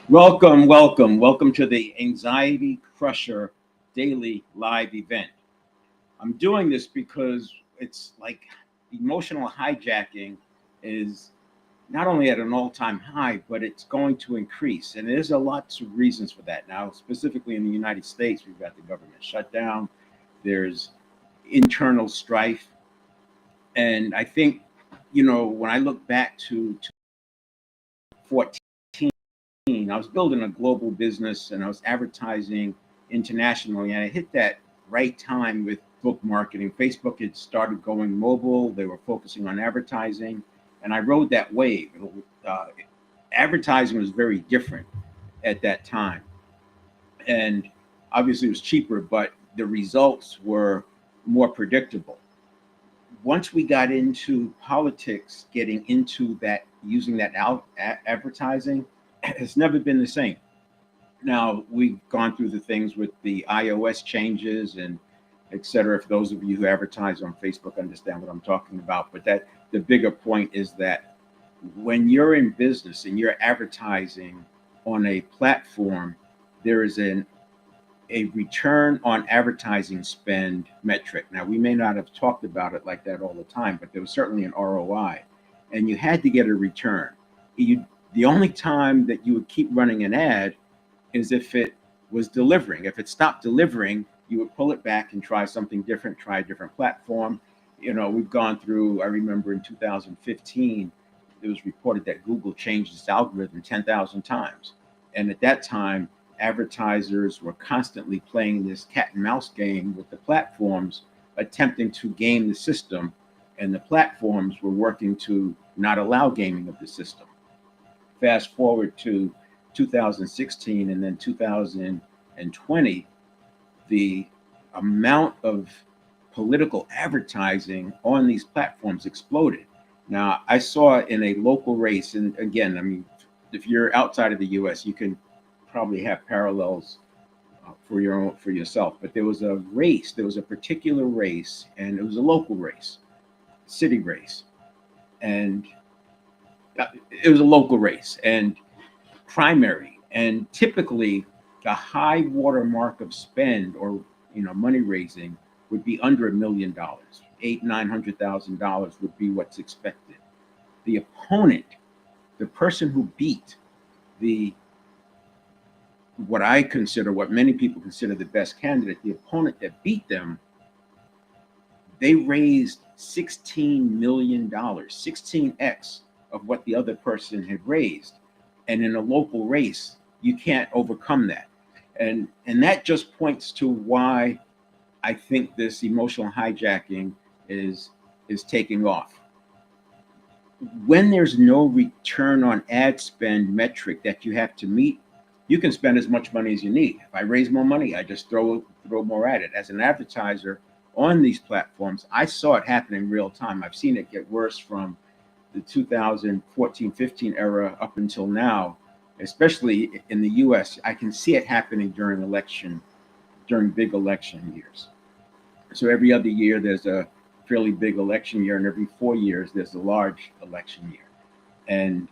Welcome to the Anxiety Crusher daily live event. I'm doing this because it's like emotional hijacking is not only at an all-time high, but it's going to increase. And there's a lots of reasons for that. Now, specifically in the United States, we've got the government shutdown, there's internal strife. And I think, when I look back to 14, I was building a global business and I was advertising internationally. And I hit that right time with book marketing. Facebook had started going mobile, they were focusing on advertising. And I rode that wave. Uh, Advertising was very different at that time. And obviously it was cheaper, but the results were more predictable. Once we got into politics, getting into that, using that advertising, it's never been the same. Now we've gone through the things with the iOS changes and et cetera. For those of you who advertise on Facebook, understand what I'm talking about. But that the bigger point is that when you're in business and you're advertising on a platform, there is a return on advertising spend metric. Now, we may not have talked about it like that all the time, but there was certainly an ROI, and you had to get a return. The only time that you would keep running an ad is if it was delivering. If it stopped delivering, you would pull it back and try something different, try a different platform. We've gone through, I remember in 2015, it was reported that Google changed its algorithm 10,000 times. And at that time, advertisers were constantly playing this cat and mouse game with the platforms, attempting to game the system, and the platforms were working to not allow gaming of the system. Fast forward to 2016 and then 2020, the amount of political advertising on these platforms exploded. Now, I saw in a local race, and again, I mean, if you're outside of the US, you can probably have parallels for yourself. But there was a race, there was a particular race, and it was a local race, city race, and it was a local race and primary. And typically, the high water mark of spend or money raising would be under $1 million. 800,000 to 900,000 would be what's expected. The opponent, the person who beat the what I consider, what many people consider the best candidate, the opponent that beat them, they raised $16 million, 16x of what the other person had raised. And in a local race, you can't overcome that. And that just points to why I think this emotional hijacking is taking off. When there's no return on ad spend metric that you have to meet, you can spend as much money as you need. If I raise more money, I just throw more at it. As an advertiser on these platforms, I saw it happen in real time. I've seen it get worse from the 2014-15 era up until now, especially in the US. I can see it happening during big election years. So every other year there's a fairly big election year, and every 4 years there's a large election year. And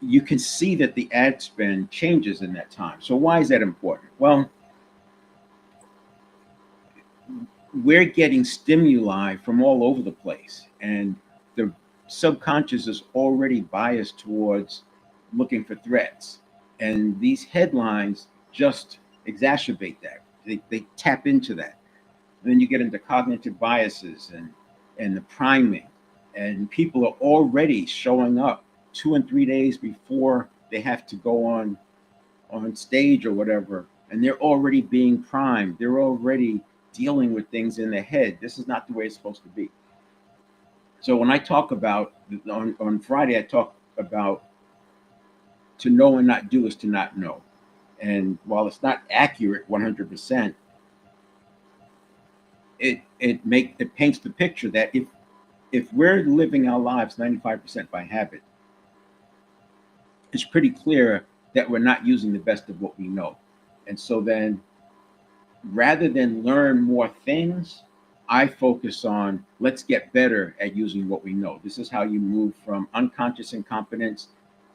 you can see that the ad spend changes in that time. So why is that important? Well, we're getting stimuli from all over the place, and the subconscious is already biased towards looking for threats. And these headlines just exacerbate that. They tap into that. And then you get into cognitive biases and the priming. And people are already showing up 2 and 3 days before they have to go on stage or whatever. And they're already being primed. They're already dealing with things in their head. This is not the way it's supposed to be. So when I talk about on Friday, I talk about to know and not do is to not know. And while it's not accurate 100%, it paints the picture that if we're living our lives 95% by habit, it's pretty clear that we're not using the best of what we know. And so then rather than learn more things, I focus on let's get better at using what we know. This is how you move from unconscious incompetence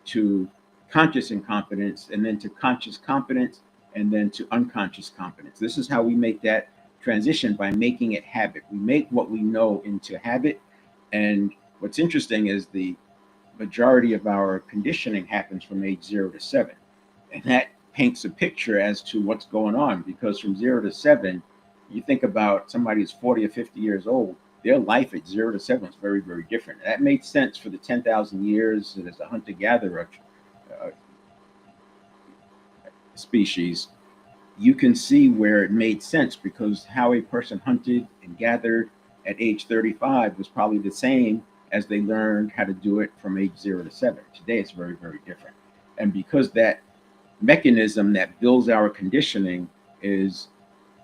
to conscious incompetence, and then to conscious competence, and then to unconscious competence. This is how we make that transition, by making it habit. We make what we know into habit. And what's interesting is the majority of our conditioning happens from age 0 to 7. And that paints a picture as to what's going on, because from 0 to 7, you think about somebody who's 40 or 50 years old, their life at 0 to 7 is very, very different. That made sense for the 10,000 years as a hunter-gatherer species. You can see where it made sense, because how a person hunted and gathered at age 35 was probably the same as they learned how to do it from age 0 to 7. Today, it's very, very different. And because that mechanism that builds our conditioning is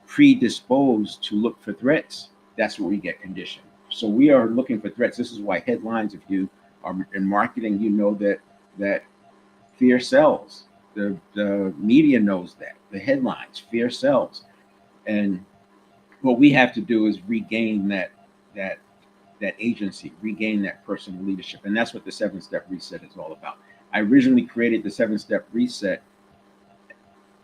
predisposed to look for threats, that's where we get conditioned. So we are looking for threats. This is why headlines, if you are in marketing, you know that fear sells. The media knows that. The headlines, fear sells. And what we have to do is regain that agency, regain that personal leadership. And that's what the 7-step reset is all about. I originally created the 7-step reset.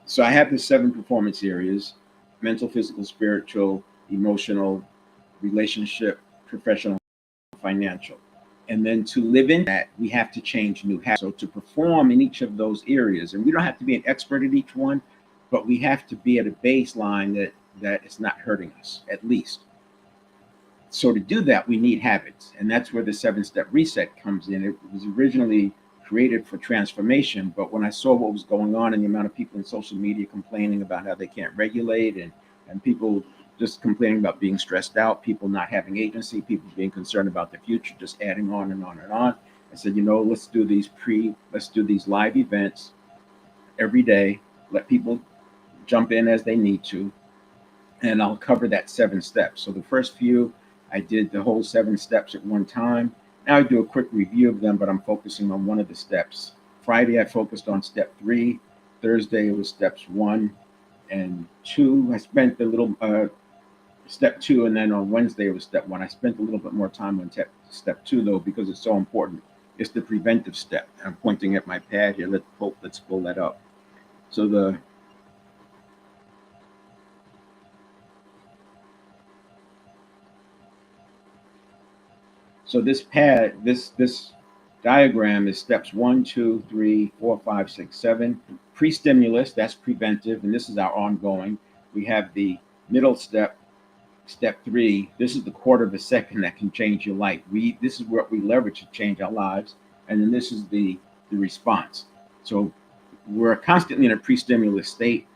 So I have the 7 performance areas: mental, physical, spiritual, emotional, relationship, professional, financial. And then to live in that, we have to change new habits. So to perform in each of those areas, and we don't have to be an expert at each one, but we have to be at a baseline that is not hurting us, at least. So to do that, we need habits. And that's where the 7-step reset comes in. It was originally created for transformation, but when I saw what was going on and the amount of people in social media complaining about how they can't regulate, and people just complaining about being stressed out, people not having agency, people being concerned about the future, just adding on and on and on, I said, let's do these live events every day. Let people jump in as they need to, and I'll cover that 7 steps. So the first few, I did the whole 7 steps at one time. Now I do a quick review of them, but I'm focusing on one of the steps. Friday, I focused on step 3. Thursday, it was steps 1 and 2. I spent a little step 2, and then on Wednesday, it was step 1. I spent a little bit more time on step 2, though, because it's so important. It's the preventive step. I'm pointing at my pad here. Let's pull that up. So this diagram is steps 1, 2, 3, 4, 5, 6, 7. Pre-stimulus, that's preventive, and this is our ongoing. We have the middle step, step 3. This is the quarter of a second that can change your life. This is what we leverage to change our lives, and then this is the response. So we're constantly in a pre-stimulus state.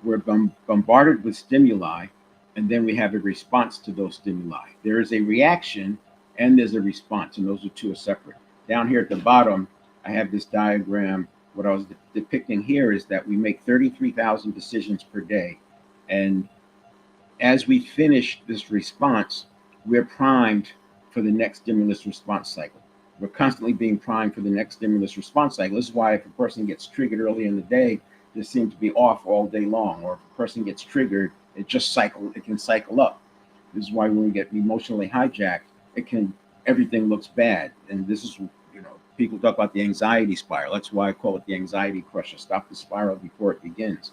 We're bombarded with stimuli, and then we have a response to those stimuli. There is a reaction and there's a response, and those two are separate. Down here at the bottom, I have this diagram. What I was depicting here is that we make 33,000 decisions per day. And as we finish this response, we're primed for the next stimulus response cycle. We're constantly being primed for the next stimulus response cycle. This is why if a person gets triggered early in the day, they seem to be off all day long. Or if a person gets triggered, it can cycle up. This is why when we get emotionally hijacked, everything looks bad. And this is, people talk about the anxiety spiral. That's why I call it the anxiety crusher. Stop the spiral before it begins.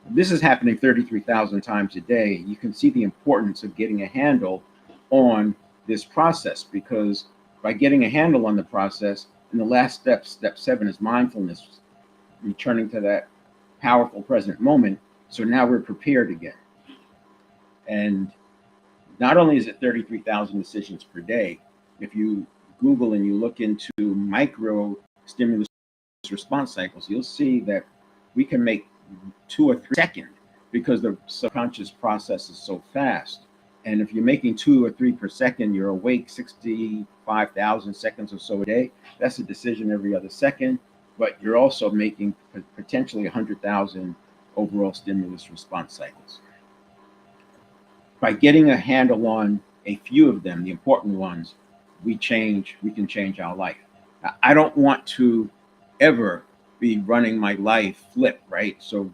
This is happening 33,000 times a day. You can see the importance of getting a handle on this process, because by getting a handle on the process, and the last step, step 7, is mindfulness, returning to that powerful present moment. So now we're prepared again. And not only is it 33,000 decisions per day, if you Google and you look into micro stimulus response cycles, you'll see that we can make 2 or 3 seconds, because the subconscious process is so fast. And if you're making 2 or 3 per second, you're awake 65,000 seconds or so a day. That's a decision every other second, but you're also making potentially 100,000 overall stimulus response cycles. By getting a handle on a few of them, the important ones, we can change our life. I don't want to ever be running my life flip, right? So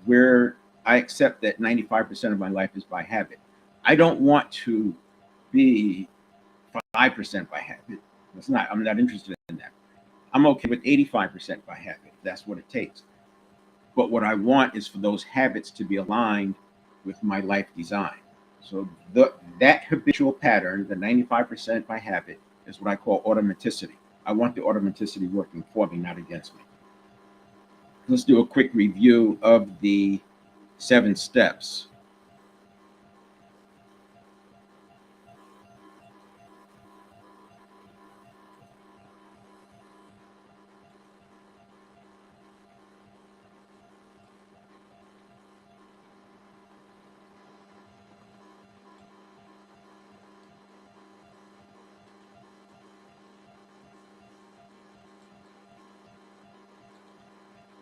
I accept that 95% of my life is by habit. I don't want to be 5% by habit. I'm not interested in that. I'm okay with 85% by habit. that's what it takes. But what I want is for those habits to be aligned with my life design. So that habitual pattern, the 95% by habit, is what I call automaticity. I want the automaticity working for me, not against me. Let's do a quick review of the 7 steps.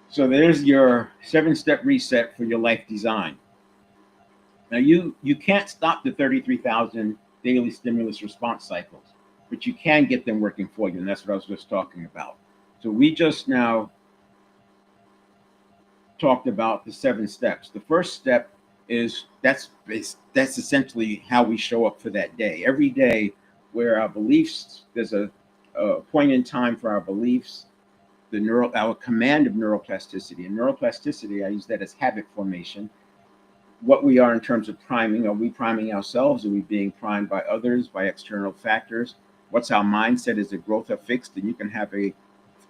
So there's your 7-step reset for your life design. Now you can't stop the 33,000 daily stimulus response cycles, but you can get them working for you, and that's what I was just talking about. So we just now talked about the 7 steps. The first step is that's essentially how we show up for that day. Every day, where our beliefs, there's a point in time for our beliefs, our command of neuroplasticity. And neuroplasticity, I use that as habit formation. What we are in terms of priming. Are we priming ourselves? Are we being primed by others, by external factors? What's our mindset? Is it growth or fixed? And you can have a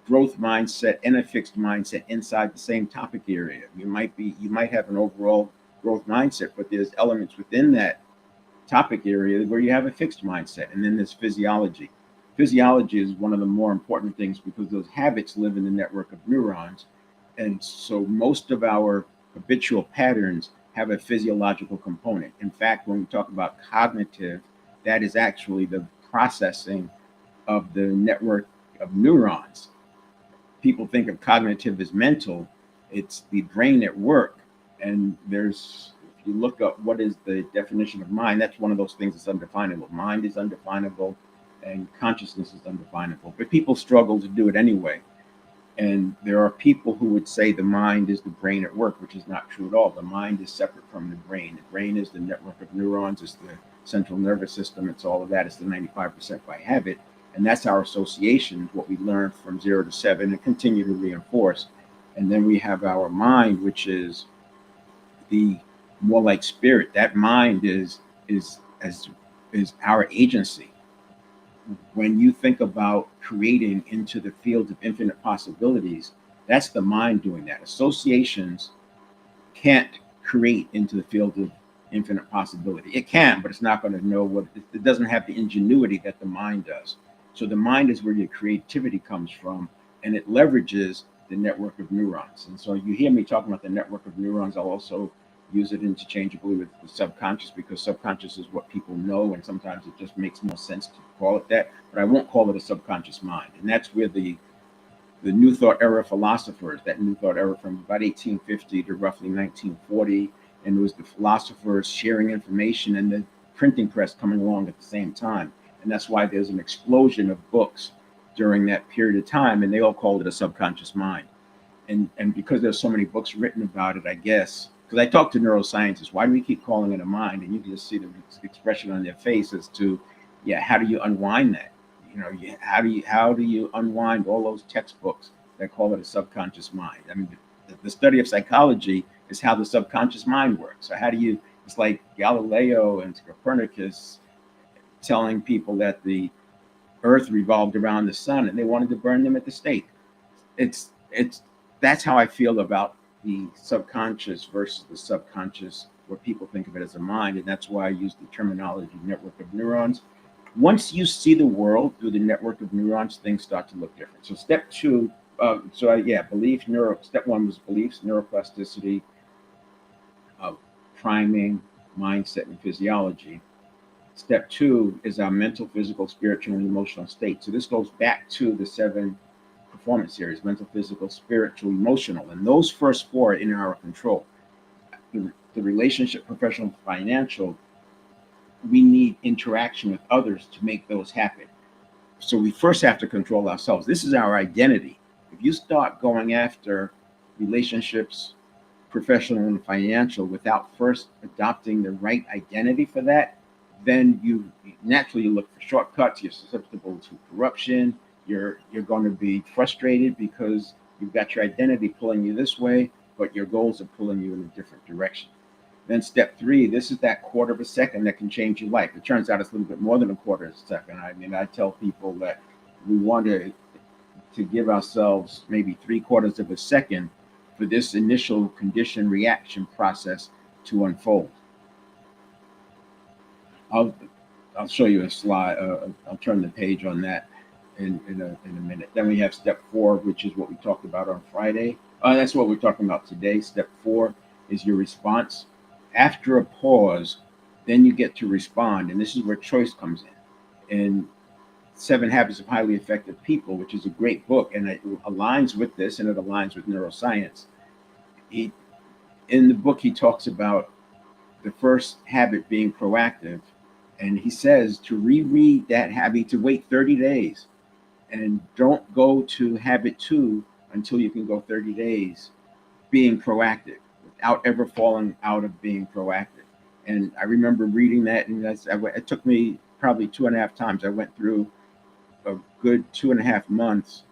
growth mindset and a fixed mindset inside the same topic area. You might have an overall growth mindset, but there's elements within that topic area where you have a fixed mindset. And then there's physiology. Physiology is one of the more important things because those habits live in the network of neurons. And so most of our habitual patterns have a physiological component. In fact, when we talk about cognitive, that is actually the processing of the network of neurons. People think of cognitive as mental. It's the brain at work. And if you look up what is the definition of mind, that's one of those things that's undefinable. Mind is undefinable and consciousness is undefinable, but people struggle to do it anyway. And there are people who would say the mind is the brain at work, which is not true at all. The mind is separate from the brain. The brain is the network of neurons, it's the central nervous system, it's all of that. It's the 95% by habit. And that's our associations, what we learn from 0 to 7 and continue to reinforce. And then we have our mind, which is the more like spirit. That mind is our agency. When you think about creating into the field of infinite possibilities, that's the mind doing that. Associations can't create into the field of infinite possibility. It can, but it's not going to know what it doesn't have the ingenuity that the mind does. So the mind is where your creativity comes from, and it leverages the network of neurons. And so you hear me talking about the network of neurons. I'll also use it interchangeably with the subconscious, because subconscious is what people know, and sometimes it just makes more sense to call it that. But I won't call it a subconscious mind. And that's where the New Thought era philosophers, that New Thought era from about 1850 to roughly 1940, and it was the philosophers sharing information and the printing press coming along at the same time. And that's why there's an explosion of books during that period of time, and they all called it a subconscious mind. And because there's so many books written about it, I guess, because I talk to neuroscientists, why do we keep calling it a mind? And you can just see the expression on their face as to, yeah, how do you unwind that? How do you unwind all those textbooks that call it a subconscious mind? I mean, the study of psychology is how the subconscious mind works. So it's like Galileo and Copernicus telling people that the Earth revolved around the sun, and they wanted to burn them at the stake. That's how I feel about the subconscious versus the subconscious, where people think of it as a mind, and that's why I use the terminology network of neurons. Once you see the world through the network of neurons, things start to look different. So step 2, belief, step 1 was beliefs, neuroplasticity, priming, mindset, and physiology. Step 2 is our mental, physical, spiritual, and emotional state. So this goes back to the 7 performance series: mental, physical, spiritual, emotional. And those first 4 are in our control. The relationship, professional, financial, we need interaction with others to make those happen. So we first have to control ourselves. This is our identity. If you start going after relationships, professional and financial, without first adopting the right identity for that, then you naturally look for shortcuts. You're susceptible to corruption. You're going to be frustrated because You've got your identity pulling you this way, but your goals are pulling you in a different direction. Then step 3, this is that quarter of a second that can change your life. It turns out it's a little bit more than a quarter of a second. I mean, I tell people that we want to give ourselves maybe 3/4 of a second for this initial condition reaction process to unfold. I'll show you a slide. I'll turn the page on that in a minute. Then we have step 4, which is what we talked about on Friday. That's what we're talking about today. Step 4 is your response. After a pause, then you get to respond, and this is where choice comes in. And 7 Habits of Highly Effective People, which is a great book, and it aligns with this, and it aligns with neuroscience. In the book, he talks about the first habit being proactive, and he says to reread that habit, to wait 30 days, and don't go to habit 2 until you can go 30 days being proactive without ever falling out of being proactive. And I remember reading that, and it took me probably 2.5 times. I went through a good 2.5 months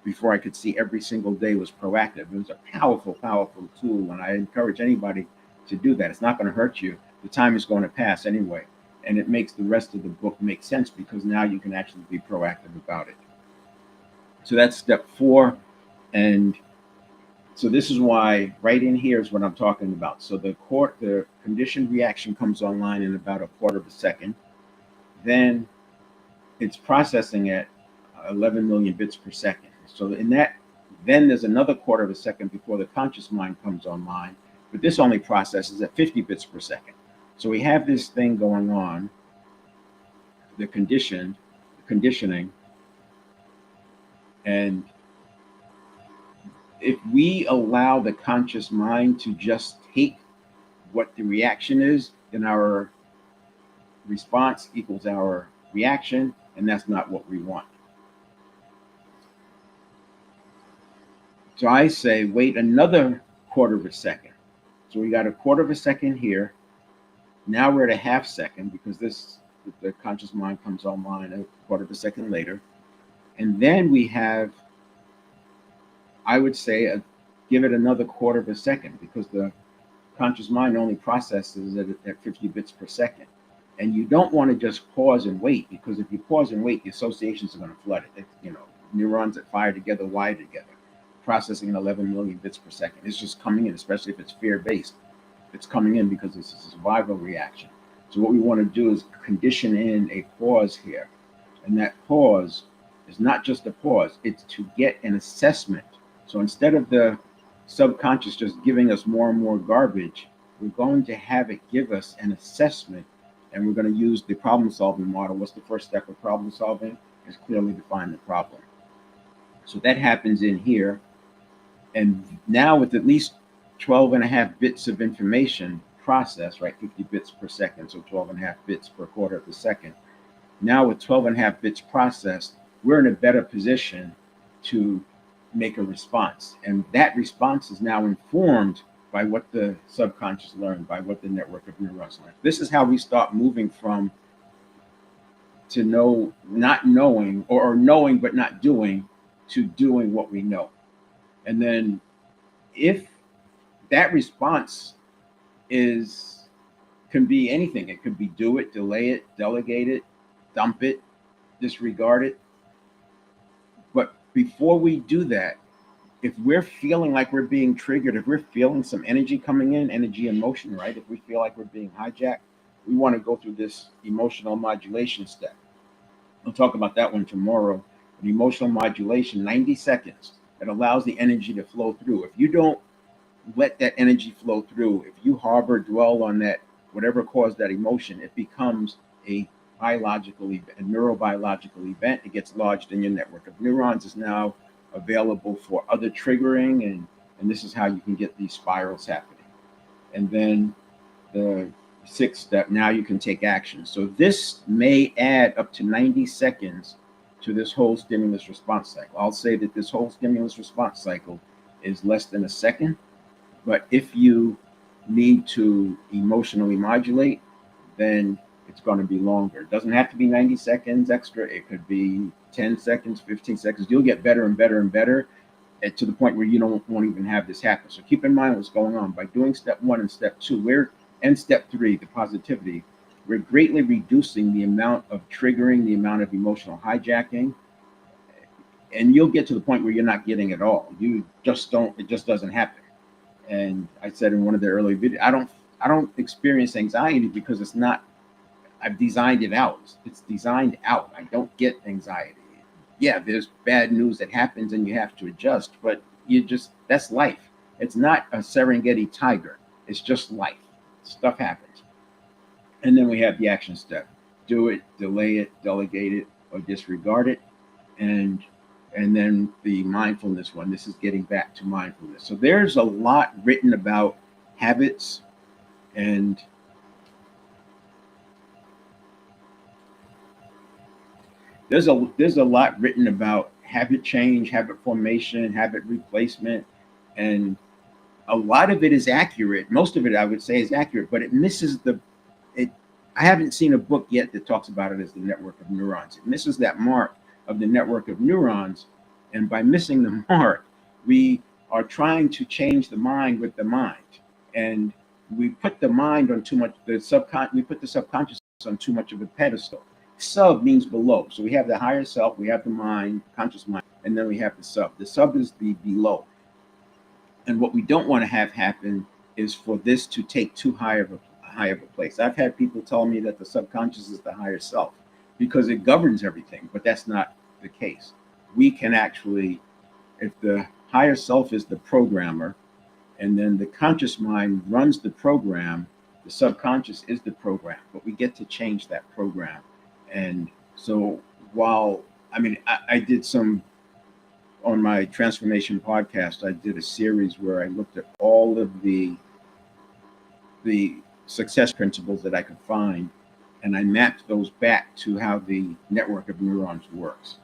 before I could see every single day was proactive. It was a powerful, powerful tool, and I encourage anybody to do that. It's not going to hurt you. The time is going to pass anyway, and it makes the rest of the book make sense because now you can actually be proactive about it. So that's step 4, and so this is why right in here is what I'm talking about. So the conditioned reaction comes online in about a quarter of a second. Then it's processing at 11 million bits per second. So in that, then there's another quarter of a second before the conscious mind comes online, but this only processes at 50 bits per second. So we have this thing going on, the conditioning, and if we allow the conscious mind to just take what the reaction is, then our response equals our reaction, and that's not what we want. So I say wait another quarter of a second. So we got a quarter of a second here. Now we're at a half second because the conscious mind comes online a quarter of a second later. And then we have, I would say, give it another quarter of a second because the conscious mind only processes at 50 bits per second. And you don't want to just pause and wait, because if you pause and wait, the associations are going to flood it. Neurons that fire together wire together, processing at 11 million bits per second. It's just coming in, especially if it's fear-based. It's coming in because it's a survival reaction. So what we want to do is condition in a pause here. And that pause is not just a pause, it's to get an assessment. So instead of the subconscious just giving us more and more garbage, we're going to have it give us an assessment, and we're going to use the problem-solving model. What's the first step of problem solving? Is clearly define the problem. So that happens in here. And now with at least 12.5 bits of information processed, right, 50 bits per second, so 12.5 bits per quarter of a second. Now with 12.5 bits processed, we're in a better position to make a response. And that response is now informed by what the subconscious learned, by what the network of neurons learned. This is how we start moving from not knowing, or knowing but not doing, to doing what we know. And then if that response can be anything. It could be do it, delay it, delegate it, dump it, disregard it. But before we do that, if we're feeling like we're being triggered, if we're feeling some energy coming in, energy and motion, right? If we feel like we're being hijacked, we want to go through this emotional modulation step. We'll talk about that one tomorrow. An emotional modulation, 90 seconds, that allows the energy to flow through. If you don't let that energy flow through, if you harbor, dwell on that, whatever caused that emotion, it becomes a biological event, a neurobiological event. It gets lodged in your network of neurons. Is now available for other triggering, and this is how you can get these spirals happening. And then the 6th step, now you can take action. So this may add up to 90 seconds to this whole stimulus response cycle. I'll say that this whole stimulus response cycle is less than a second, but if you need to emotionally modulate, then it's going to be longer. It doesn't have to be 90 seconds extra. It could be 10 seconds, 15 seconds. You'll get better and better and better to the point where you won't even have this happen. So keep in mind what's going on. By doing step 1 and step 2, and step 3, the positivity, we're greatly reducing the amount of triggering, the amount of emotional hijacking, and you'll get to the point where you're not getting it all. You just don't. It just doesn't happen. And I said in one of the early videos, I don't experience anxiety because it's not. I've designed it out. It's designed out. I don't get anxiety. Yeah, there's bad news that happens and you have to adjust, but that's life. It's not a Serengeti tiger. It's just life. Stuff happens. And then we have the action step. Do it, delay it, delegate it, or disregard it. And then the mindfulness one. This is getting back to mindfulness. So there's a lot written about habits, and there's a lot written about habit change, habit formation, habit replacement, and a lot of it is accurate. Most of it, I would say, is accurate, but it misses it. I haven't seen a book yet that talks about it as the network of neurons. It misses that mark of the network of neurons, and by missing the mark, we are trying to change the mind with the mind, and we put the mind on too much. We put the subconscious on too much of a pedestal. Sub means below. So we have the higher self, we have the mind, conscious mind, and then we have the sub. The sub is the below. And what we don't want to have happen is for this to take too high of a place. I've had people tell me that the subconscious is the higher self because it governs everything, but that's not the case. We can actually, if the higher self is the programmer, and then the conscious mind runs the program, the subconscious is the program, but we get to change that program. And so I did some, on my transformation podcast, I did a series where I looked at all of the success principles that I could find, and I mapped those back to how the network of neurons works.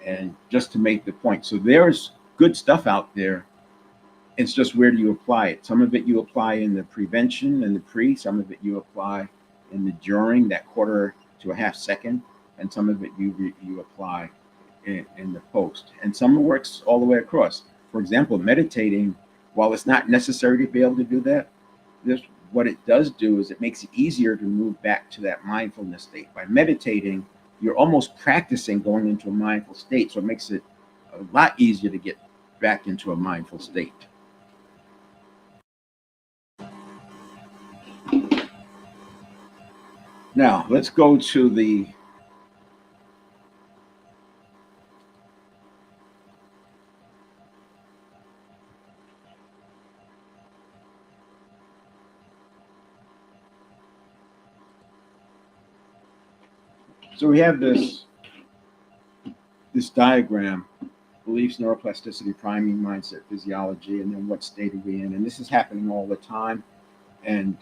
And just to make the point, so there's good stuff out there. It's just where do you apply it? Some of it you apply in the prevention and the pre, some of it you apply in the during, that quarter to a half second, and some of it you apply in the post. And some works all the way across. For example, meditating, while it's not necessary to be able to do that, what it does do is it makes it easier to move back to that mindfulness state. By meditating, you're almost practicing going into a mindful state, so it makes it a lot easier to get back into a mindful state. Now, let's go to the so we have this diagram: beliefs, neuroplasticity, priming, mindset, physiology, and then what state are we in? And this is happening all the time. And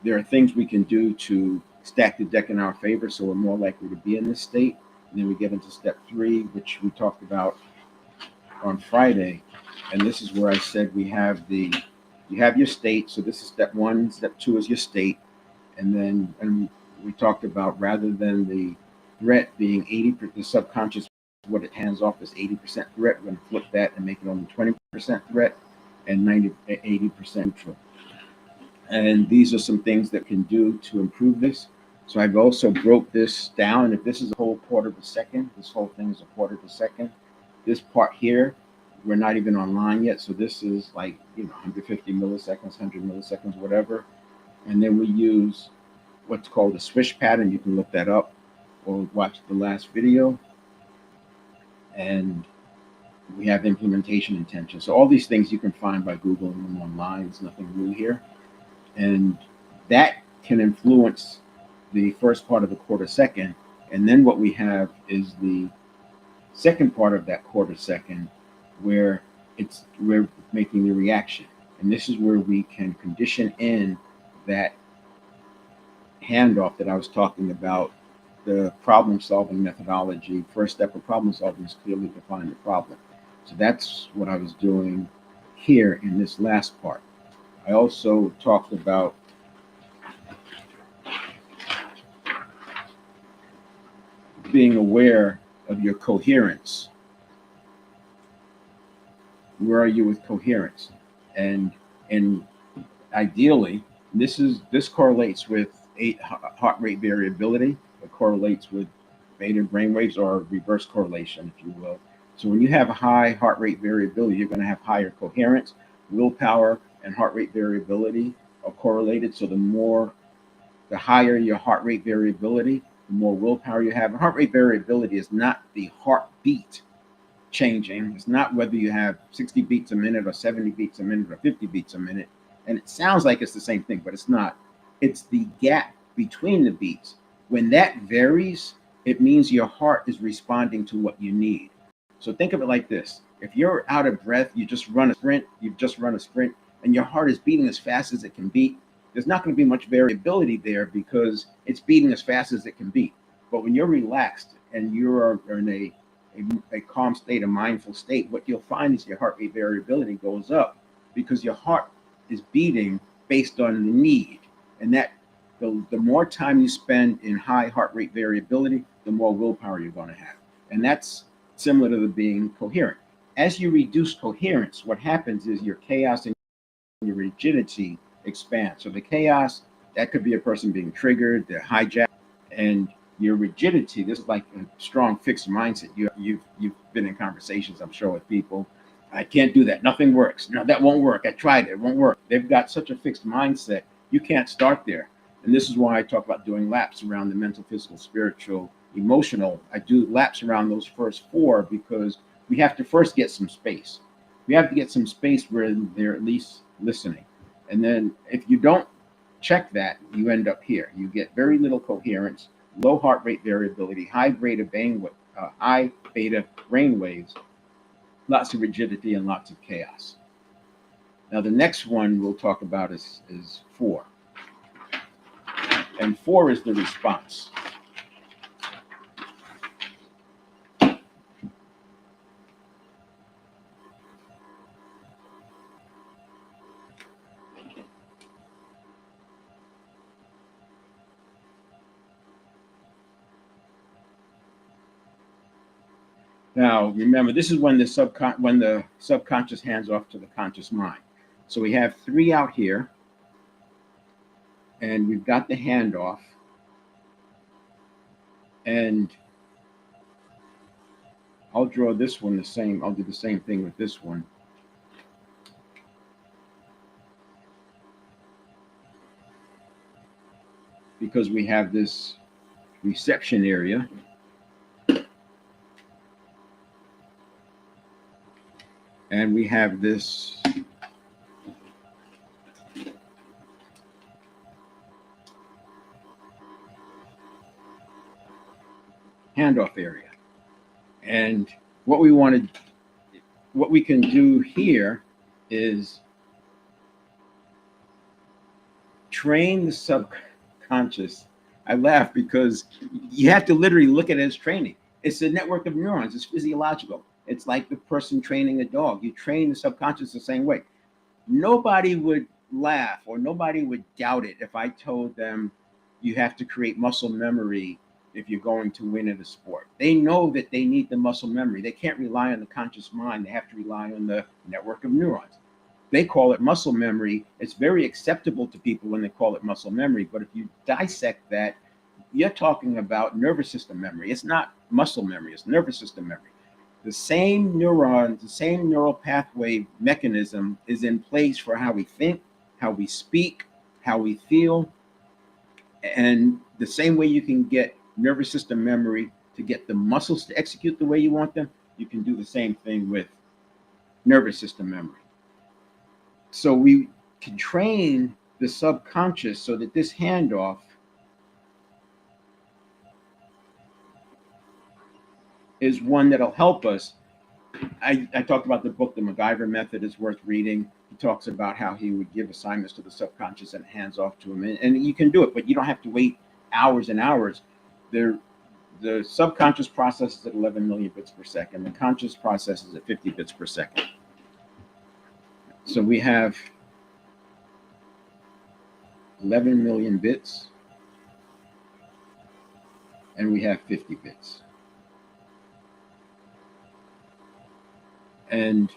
there are things we can do to stack the deck in our favor, so we're more likely to be in this state. And then we get into step 3, which we talked about on Friday. And this is where I said you have your state. So this is step 1. Step 2 is your state. And we talked about, rather than the threat being 80%, the subconscious, what it hands off is 80% threat. We're going to flip that and make it only 20% threat and 80% neutral. And these are some things that can do to improve this. So I've also broke this down. If this is a whole quarter of a second, this whole thing is a quarter of a second. This part here, we're not even online yet. So this is like 150 milliseconds, 100 milliseconds, whatever. And then we use what's called a swish pattern. You can look that up or watch the last video. And we have implementation intention. So all these things you can find by Googling them online. It's nothing new here. And that can influence the first part of the quarter second. And then what we have is the second part of that quarter second, where we're making the reaction. And this is where we can condition in that handoff that I was talking about, the problem solving methodology. First step of problem solving is clearly define the problem. So that's what I was doing here in this last part. I also talked about being aware of your coherence. Where are you with coherence? And and ideally, this correlates with heart rate variability. It correlates with beta brainwaves, or reverse correlation, if you will. So when you have a high heart rate variability, you're going to have higher coherence. Willpower and heart rate variability are correlated. So the higher your heart rate variability, the more willpower you have. And heart rate variability is not the heartbeat changing. It's not whether you have 60 beats a minute or 70 beats a minute or 50 beats a minute. And it sounds like it's the same thing, but it's not. It's the gap between the beats. When that varies, it means your heart is responding to what you need. So think of it like this. If you're out of breath, you've just run a sprint, and your heart is beating as fast as it can beat, there's not going to be much variability there because it's beating as fast as it can beat. But when you're relaxed and you're in a calm state, a mindful state, what you'll find is your heart rate variability goes up because your heart is beating based on the need. And that the more time you spend in high heart rate variability, the more willpower you're going to have. And that's similar to the being coherent. As you reduce coherence, what happens is your chaos and your rigidity expand. So the chaos, that could be a person being triggered, they're hijacked, and your rigidity, this is like a strong fixed mindset. You've been in conversations, I'm sure, with people. I can't do that. Nothing works. No, that won't work. I tried it. It won't work. They've got such a fixed mindset. You can't start there. And this is why I talk about doing laps around the mental, physical, spiritual, emotional. I do laps around those first four because we have to first get some space. We have to get some space where they're at least listening. And then if you don't check that, you end up here. You get very little coherence, low heart rate variability, high beta brain waves, lots of rigidity, and lots of chaos. Now, the next one we'll talk about is 4. And 4 is the response. Now, remember, this is when the subconscious hands off to the conscious mind. So we have 3 out here, and we've got the handoff, and I'll draw this one the same. I'll do the same thing with this one. Because we have this reception area. And we have this handoff area. And what we can do here is train the subconscious. I laugh because you have to literally look at it as training. It's a network of neurons. It's physiological. It's like the person training a dog. You train the subconscious the same way. Nobody would laugh or nobody would doubt it if I told them you have to create muscle memory if you're going to win at a sport. They know that they need the muscle memory. They can't rely on the conscious mind. They have to rely on the network of neurons. They call it muscle memory. It's very acceptable to people when they call it muscle memory. But if you dissect that, you're talking about nervous system memory. It's not muscle memory, it's nervous system memory. The same neurons, the same neural pathway mechanism is in place for how we think, how we speak, how we feel. And the same way you can get nervous system memory to get the muscles to execute the way you want them, you can do the same thing with nervous system memory. So we can train the subconscious so that this handoff is one that'll help us. I talked about the book, The MacGyver Method, is worth reading. He talks about how he would give assignments to the subconscious and hands off to him. And you can do it, but you don't have to wait hours and hours. The subconscious processes at 11 million bits per second. The conscious processes at 50 bits per second. So we have 11 million bits, and we have 50 bits. And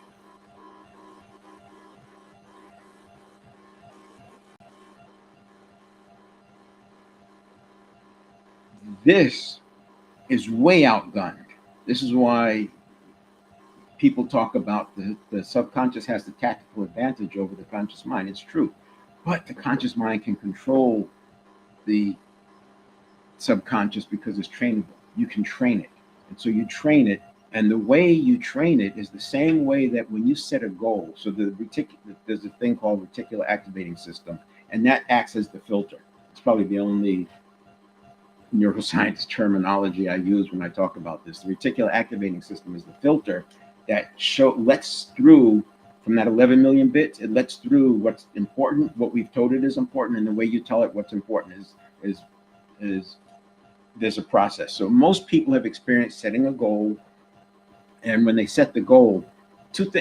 This is way outgunned. This is why people talk about the subconscious has the tactical advantage over the conscious mind. It's true. But the conscious mind can control the subconscious because it's trainable. You can train it. And so you train it. And the way you train it is the same way that when you set a goal, so there's a thing called reticular activating system, and that acts as the filter. It's probably the only neuroscience terminology I use when I talk about this. The reticular activating system is the filter that lets through from that 11 million bits. It lets through what's important, what we've told it is important, and the way you tell it what's important is there's a process. So most people have experienced setting a goal, and when they set the goal,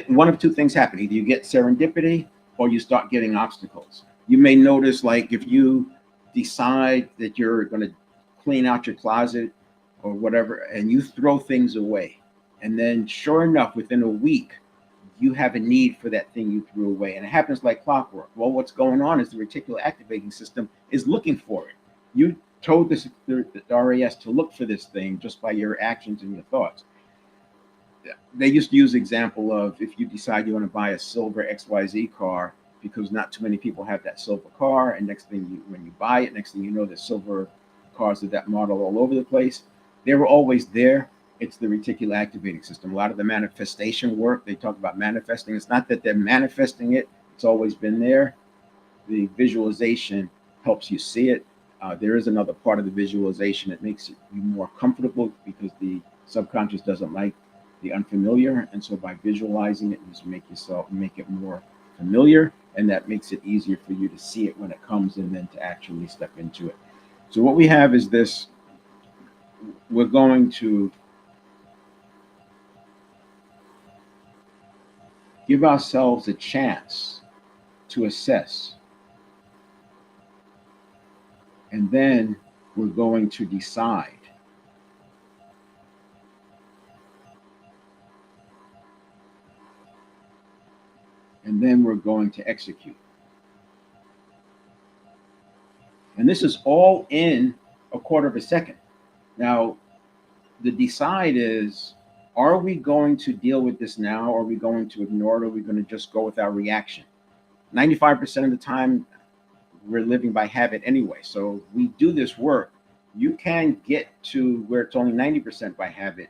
one of two things happen: either you get serendipity or you start getting obstacles. You may notice, like if you decide that you're going to clean out your closet or whatever, and you throw things away. And then sure enough, within a week, you have a need for that thing you threw away. And it happens like clockwork. Well, what's going on is the reticular activating system is looking for it. You told the RAS to look for this thing just by your actions and your thoughts. They used to use the example of if you decide you want to buy a silver XYZ car, because not too many people have that silver car, and when you buy it, next thing you know, there's silver cars of that model all over the place. They were always there. It's the reticular activating system. A lot of the manifestation work, they talk about manifesting. It's not that they're manifesting it. It's always been there. The visualization helps you see it. There is another part of the visualization that makes you more comfortable, because the subconscious doesn't like the unfamiliar. And so by visualizing it, you just make it more familiar. And that makes it easier for you to see it when it comes, and then to actually step into it. So what we have is this. We're going to give ourselves a chance to assess. And then we're going to decide. And then we're going to execute. And this is all in a quarter of a second. Now, the decide is, are we going to deal with this now? Or are we going to ignore it? Or are we going to just go with our reaction? 95% of the time, we're living by habit anyway. So we do this work. You can get to where it's only 90% by habit,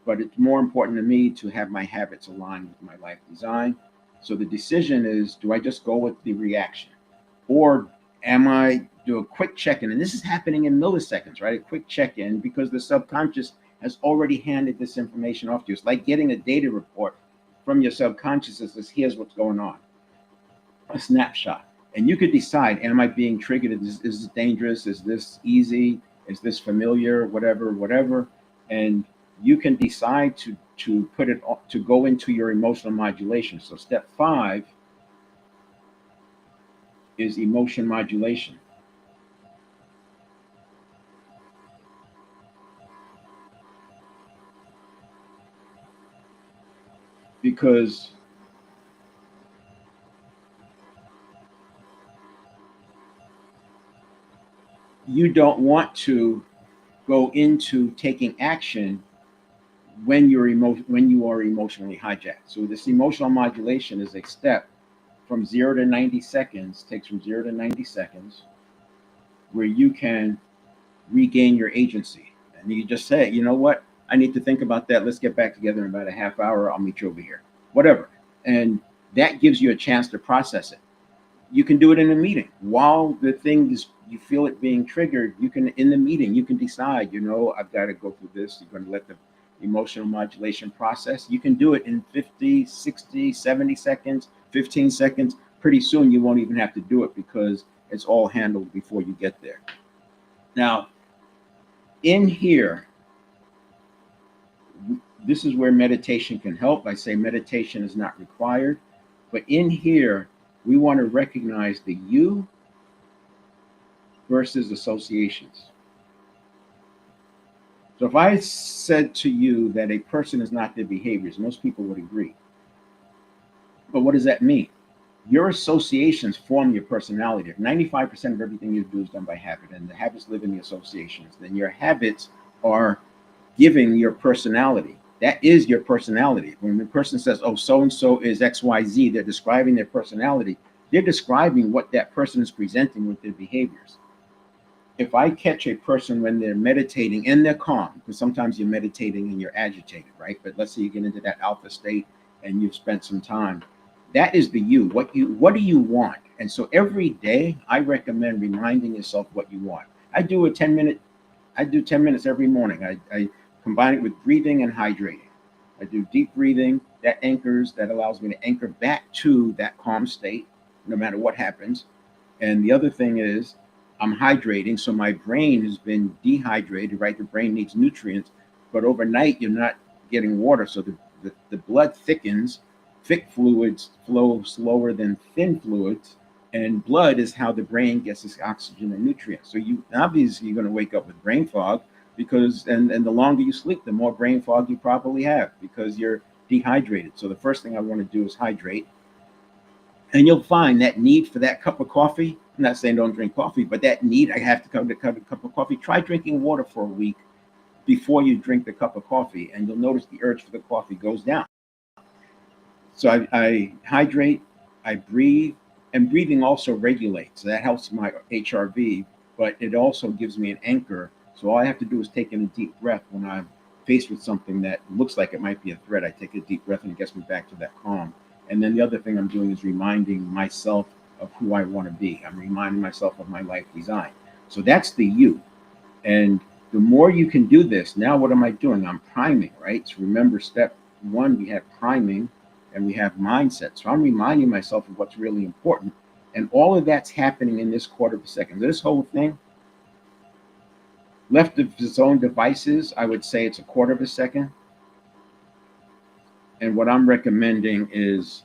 but it's more important to me to have my habits aligned with my life design. So the decision is, do I just go with the reaction? Or am I do a quick check-in? And this is happening in milliseconds, right? A quick check-in, because the subconscious has already handed this information off to you. It's like getting a data report from your subconscious that says, here's what's going on. A snapshot. And you could decide, am I being triggered? Is this dangerous? Is this easy? Is this familiar? Whatever. And you can decide to put it to go into your emotional modulation. So step 5 is emotion modulation. Because you don't want to go into taking action when you are emotionally hijacked. So this emotional modulation is a step from 0 to 90 seconds, takes from 0 to 90 seconds, where you can regain your agency. And you just say, you know what? I need to think about that. Let's get back together in about a half hour. I'll meet you over here. Whatever. And that gives you a chance to process it. You can do it in a meeting. While the thing is, you feel it being triggered, you can, in the meeting, you can decide, I've got to go through this. You're going to let the emotional modulation process. You can do it in 50, 60, 70 seconds, 15 seconds. Pretty soon you won't even have to do it, because it's all handled before you get there. Now, in here, this is where meditation can help. I say meditation is not required, but in here, we want to recognize the you versus associations. So if I said to you that a person is not their behaviors, most people would agree. But what does that mean? Your associations form your personality. If 95% of everything you do is done by habit, and the habits live in the associations, then your habits are giving your personality. That is your personality. When the person says, oh, so and so is XYZ, they're describing their personality. They're describing what that person is presenting with their behaviors. If I catch a person when they're meditating and they're calm, because sometimes you're meditating and you're agitated, right? But let's say you get into that alpha state and you've spent some time. That is the you. What do you want? And so every day I recommend reminding yourself what you want. I do 10 minutes every morning. I combine it with breathing and hydrating. I do deep breathing that allows me to anchor back to that calm state, no matter what happens. And the other thing is I'm hydrating. So my brain has been dehydrated, right? The brain needs nutrients, but overnight you're not getting water. So the blood thickens. Thick fluids flow slower than thin fluids. And blood is how the brain gets its oxygen and nutrients. So you obviously you're going to wake up with brain fog because and the longer you sleep, the more brain fog you probably have because you're dehydrated. So the first thing I want to do is hydrate. And you'll find that need for that cup of coffee. I'm not saying don't drink coffee, but that need, I have to come to a cup of coffee. Try drinking water for a week before you drink the cup of coffee, and you'll notice the urge for the coffee goes down. So I hydrate, I breathe, and breathing also regulates. So that helps my HRV, but it also gives me an anchor. So all I have to do is take in a deep breath when I'm faced with something that looks like it might be a threat. I take a deep breath and it gets me back to that calm. And then the other thing I'm doing is reminding myself of who I want to be. I'm reminding myself of my life design. So that's the you. And the more you can do this, now what am I doing? I'm priming, right? So remember, step one, we have priming and we have mindset. So I'm reminding myself of what's really important. And all of that's happening in this quarter of a second. This whole thing, left of its own devices, I would say it's a quarter of a second. And what I'm recommending is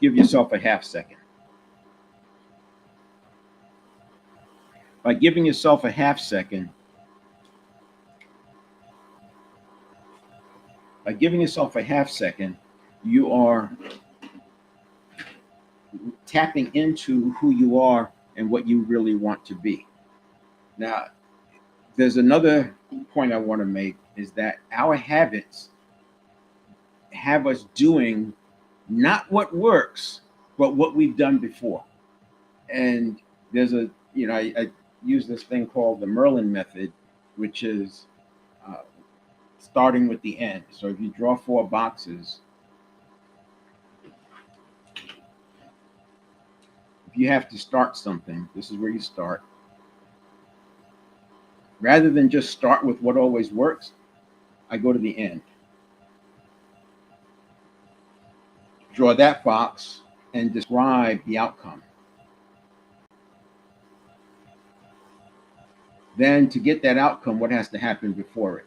give yourself a half second. By giving yourself a half second, you are tapping into who you are and what you really want to be. Now, there's another point I want to make is that our habits have us doing not what works, but what we've done before. And there's I use this thing called the Merlin method, which is uh, starting with the end. So if you draw 4 boxes, if you have to start something, this is where you start. Rather than just start with what always works, I go to the end. Draw that box and describe the outcome. Then to get that outcome, what has to happen before it?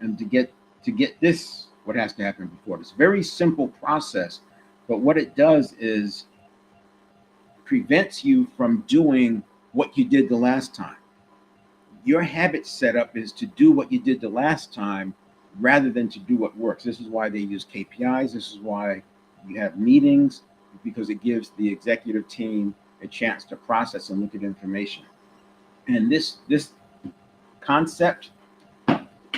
And to get this, what has to happen before it? It's a very simple process, but what it does is prevents you from doing what you did the last time. Your habit setup is to do what you did the last time rather than to do what works. This is why they use KPIs. This is why you have meetings, because it gives the executive team a chance to process and look at information. And this concept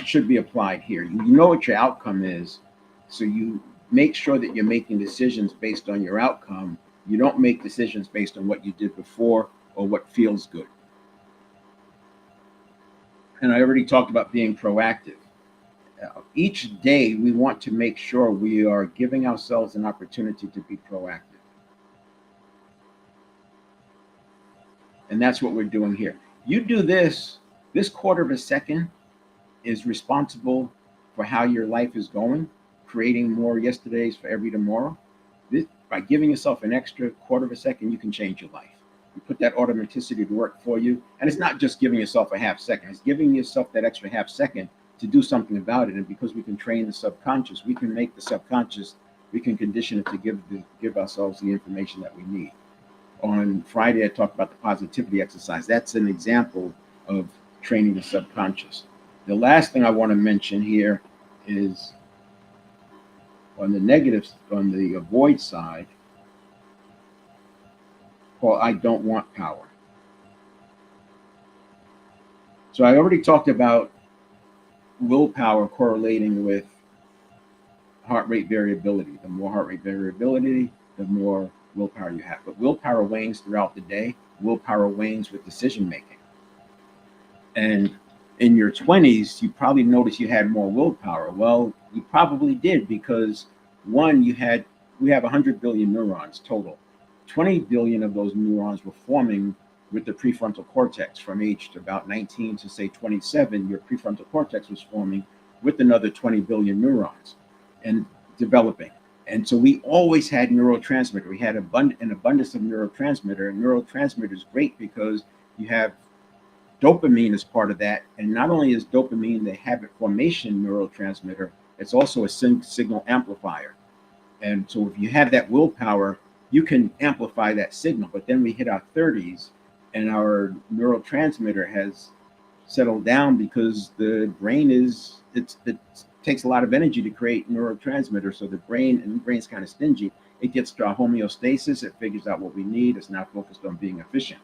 should be applied here. You know what your outcome is, so you make sure that you're making decisions based on your outcome. You don't make decisions based on what you did before or what feels good. And I already talked about being proactive. Each day, we want to make sure we are giving ourselves an opportunity to be proactive. And that's what we're doing here. You do this quarter of a second is responsible for how your life is going, creating more yesterdays for every tomorrow. By giving yourself an extra quarter of a second, you can change your life. You put that automaticity to work for you. And it's not just giving yourself a half second, it's giving yourself that extra half second to do something about it. And because we can train the subconscious, we can make the subconscious, we can condition it to give ourselves the information that we need. On Friday, I talked about the positivity exercise. That's an example of training the subconscious. The last thing I want to mention here is on the negative, on the avoid side, called I don't want power. So I already talked about willpower correlating with heart rate variability. The more heart rate variability, the more willpower you have. But willpower wanes throughout the day. Willpower wanes with decision making. And in your 20s, you probably noticed you had more willpower. Well, you probably did because one, we have 100 billion neurons total. 20 billion of those neurons were forming with the prefrontal cortex from age to about 19 to say 27. Your prefrontal cortex was forming with another 20 billion neurons and developing. And so we always had neurotransmitter. We had an abundance of neurotransmitter. And neurotransmitter is great because you have dopamine as part of that. And not only is dopamine the habit formation neurotransmitter, it's also a signal amplifier. And so if you have that willpower, you can amplify that signal. But then we hit our 30s and our neurotransmitter has settled down because the brain it takes a lot of energy to create neurotransmitter. So the brain's kind of stingy. It gets to a homeostasis. It figures out what we need. It's not focused on being efficient.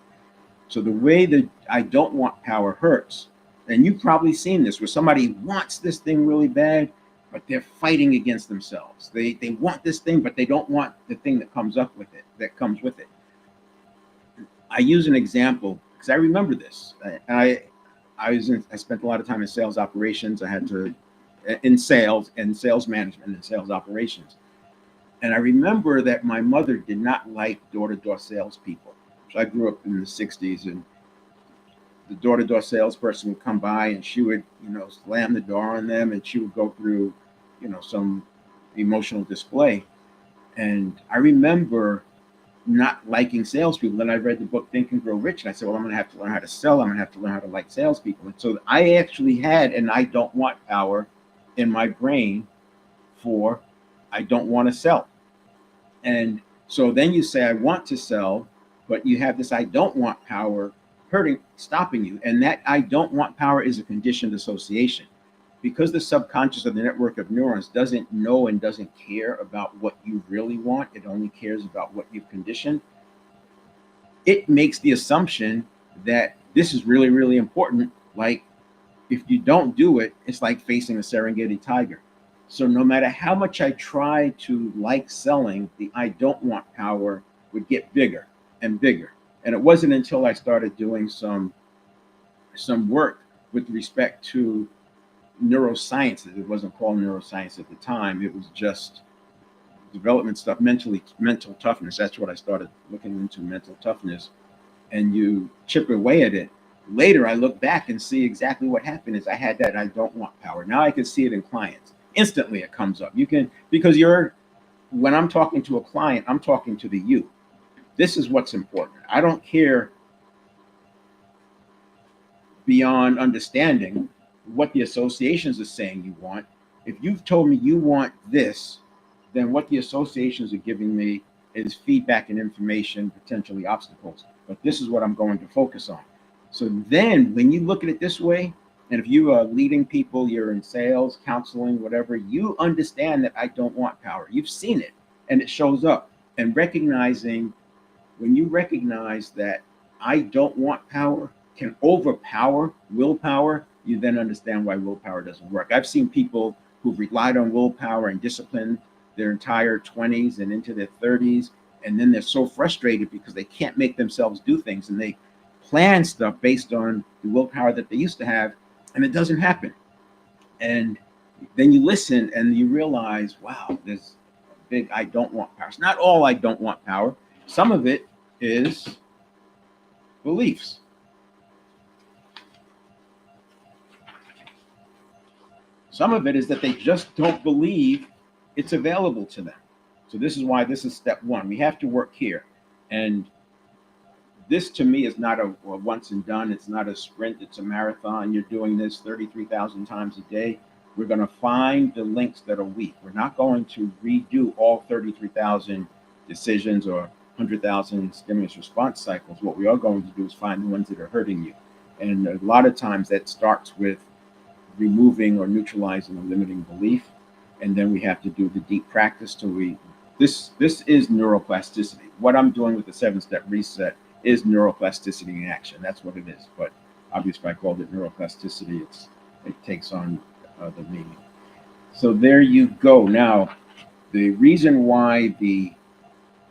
So the way that I don't want power hurts, and you've probably seen this, where somebody wants this thing really bad, but they're fighting against themselves. They want this thing, but they don't want the thing that comes with it. I use an example because I remember this. I spent a lot of time in sales operations. I had to in sales and sales management and sales operations. And I remember that my mother did not like door-to-door salespeople. So I grew up in the 60s, and the door-to-door salesperson would come by and she would, slam the door on them, and she would go through, some emotional display. And I remember not liking salespeople. Then I read the book Think and Grow Rich, and I said, well, I'm going to have to learn how to sell. I'm going to have to learn how to like salespeople. And so I actually had an I don't want power in my brain for I don't want to sell. And so then you say, I want to sell, but you have this I don't want power stopping you. And that I don't want power is a conditioned association. Because the subconscious of the network of neurons doesn't know and doesn't care about what you really want, it only cares about what you've conditioned. It makes the assumption that this is really, really important. Like, if you don't do it, it's like facing a Serengeti tiger. So no matter how much I try to like selling, the I don't want power would get bigger and bigger. And it wasn't until I started doing some work with respect to neuroscience. It wasn't called neuroscience at the time. It was just development stuff, mental toughness. That's what I started looking into, mental toughness. And you chip away at it. Later, I look back and see exactly what happened is I had that I don't want power. Now I can see it in clients. Instantly it comes up. Because when I'm talking to a client, I'm talking to the you. This is what's important. I don't care beyond understanding what the associations are saying you want. If you've told me you want this, then what the associations are giving me is feedback and information, potentially obstacles. But this is what I'm going to focus on. So then when you look at it this way, and if you are leading people, you're in sales, counseling, whatever, you understand that I don't want power. You've seen it and it shows up. And when you recognize that I don't want power can overpower willpower, you then understand why willpower doesn't work. I've seen people who've relied on willpower and discipline their entire 20s and into their 30s, and then they're so frustrated because they can't make themselves do things, and they plan stuff based on the willpower that they used to have, and it doesn't happen. And then you listen and you realize, wow, there's a big I don't want power. It's not all I don't want power. Some of it is beliefs. Some of it is that they just don't believe it's available to them. So this is why this is step one. We have to work here. And this to me is not a once and done. It's not a sprint. It's a marathon. You're doing this 33,000 times a day. We're going to find the links that are weak. We're not going to redo all 33,000 decisions or 100,000 stimulus response cycles. What we are going to do is find the ones that are hurting you. And a lot of times that starts with removing or neutralizing a limiting belief. And then we have to do the deep practice this is neuroplasticity. What I'm doing with the 7-step reset is neuroplasticity in action. That's what it is. But obviously, if I called it neuroplasticity, it takes on the meaning. So there you go. Now, the reason why the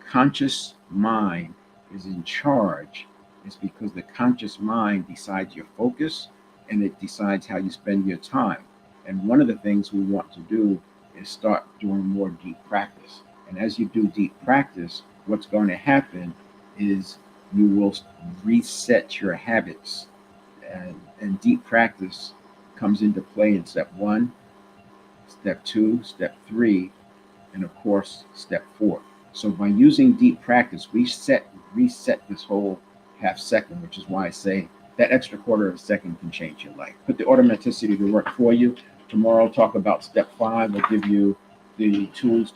conscious mind is in charge is because the conscious mind decides your focus and it decides how you spend your time. And one of the things we want to do is start doing more deep practice. And as you do deep practice, what's going to happen is you will reset your habits. And deep practice comes into play in step 1, step 2, step 3, and of course, step 4. So by using deep practice, we reset this whole half second, which is why I say that extra quarter of a second can change your life. Put the automaticity to work for you. Tomorrow, I'll talk about step 5. I'll give you the tools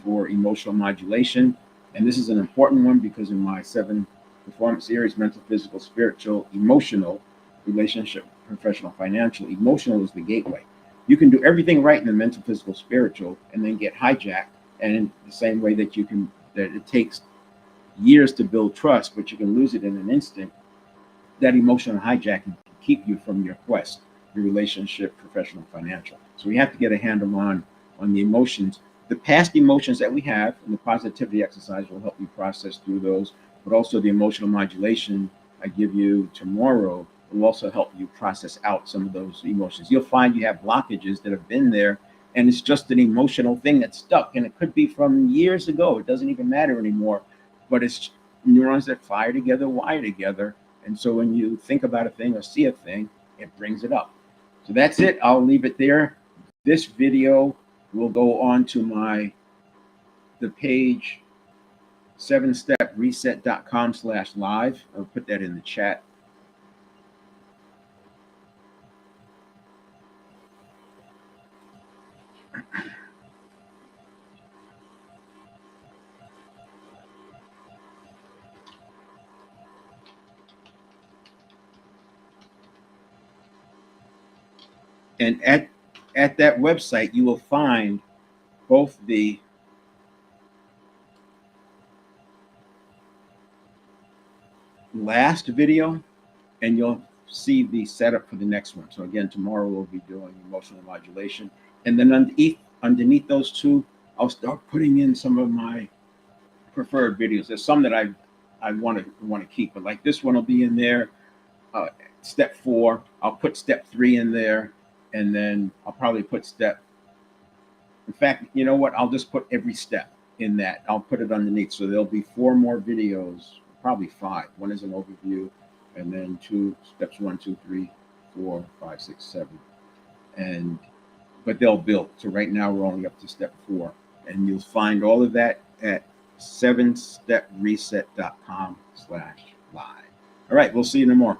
for emotional modulation. And this is an important one because in my 7 performance areas, mental, physical, spiritual, emotional, relationship, professional, financial, emotional is the gateway. You can do everything right in the mental, physical, spiritual, and then get hijacked. And in the same way that it takes years to build trust, but you can lose it in an instant, that emotional hijacking can keep you from your quest, your relationship, professional, financial. So we have to get a handle on the emotions. The past emotions that we have, and the positivity exercise will help you process through those, but also the emotional modulation I give you tomorrow will also help you process out some of those emotions. You'll find you have blockages that have been there, and it's just an emotional thing that's stuck, and it could be from years ago. It doesn't even matter anymore, but it's neurons that fire together, wire together, and so when you think about a thing or see a thing, it brings it up. So that's it. I'll leave it there. This video will go on to the page 7stepreset.com/live. I'll put that in the chat. And at that website, you will find both the last video and you'll see the setup for the next one. So again, tomorrow we'll be doing emotional modulation. And then underneath those two, I'll start putting in some of my preferred videos. There's some that I want to keep, but like this one will be in there. Step 4, I'll put step 3 in there, and then I'll probably put in fact, you know what? I'll just put every step in that. I'll put it underneath. So there'll be 4 more videos, probably 5. One is an overview, and then 2 steps 1, 2, 3, 4, 5, 6, 7. But they'll build. So right now we're only up to step 4. And you'll find all of that at 7stepreset.com/live. All right, we'll see you no more.